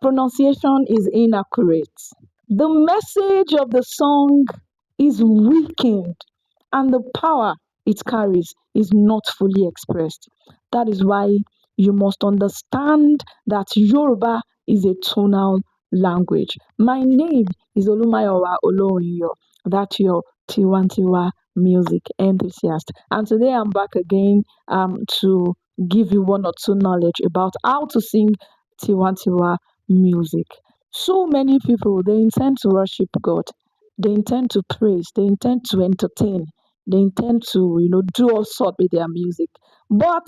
pronunciation is inaccurate. The message of the song is weakened, and the power it carries is not fully expressed. That is why you must understand that Yoruba is a tonal language. My name is Olumayowa Olowiyo. That's your Tiwantiwa music enthusiast. And today I'm back again to give you one or two knowledge about how to sing Tiwantiwa music. So many people, they intend to worship God, they intend to praise, they intend to entertain, they intend to, do all sorts with their music. But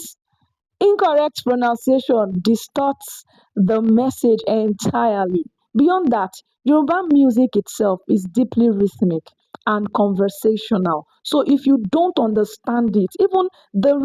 incorrect pronunciation distorts the message entirely. Beyond that, Yoruba music itself is deeply rhythmic and conversational. So if you don't understand it, even the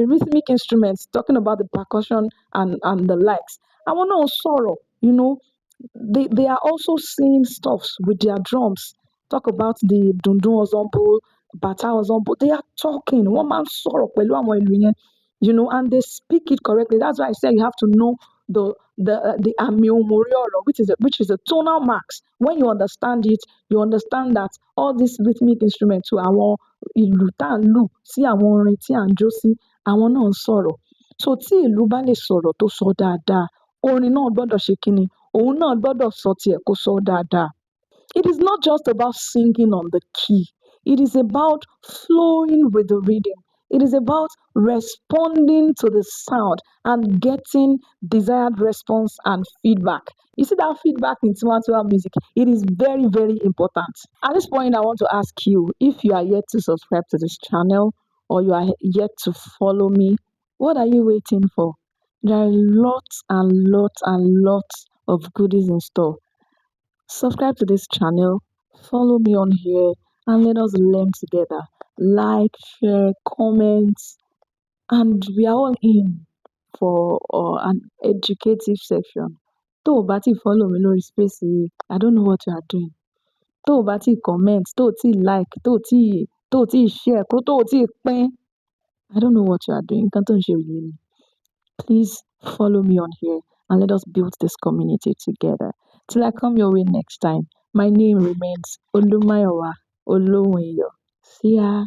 rhythmic instruments, talking about the percussion and the likes, I want to sorrow, they are also singing stuffs with their drums. Talk about the dundun ensemble, bata ensemble. They are talking. One man sọ̀rọ̀ pẹ̀lú àwọn ìlú yẹn, and they speak it correctly. That's why I say you have to know the àmì ohùn orí ọ̀rọ̀, which is a tonal marks. When you understand it, you understand that all these rhythmic instruments to àwọn ìlú tá à ń lù sí àwọn orin tí à ń jó sí, àwọn náà ń sọ̀rọ̀. So tí ìlú bá lè sọ̀rọ̀ tó sọ dáadáa, orin náà gbọ́dọ̀ ṣe kíni? Òun náà gbọ́dọ̀ sọ tiẹ̀ kó sọ dáadáa. It is not just about singing on the key. It is about flowing with the rhythm. It is about responding to the sound and getting desired response and feedback. You see that feedback in Tiwantiwa music? It is very, very important. At this point, I want to ask you if you are yet to subscribe to this channel or you are yet to follow me, what are you waiting for? There are lots and lots and lots of goodies in store. Subscribe to this channel, follow me on here, and let us learn together. Like, share, comment, and we are all in for an educative section. Tó o bá ti follow me lórí space yìí, I don't know what you are doing. Tó o bá ti comment, tó o ti like, tó o ti share, tó o ti pín, I don't know what you are doing. Nǹkan tó ń ṣe ò yé mi. Please follow me on here and let us build this community together. Till I come your way next time, my name remains Olumayowa Olowiyo. See ya.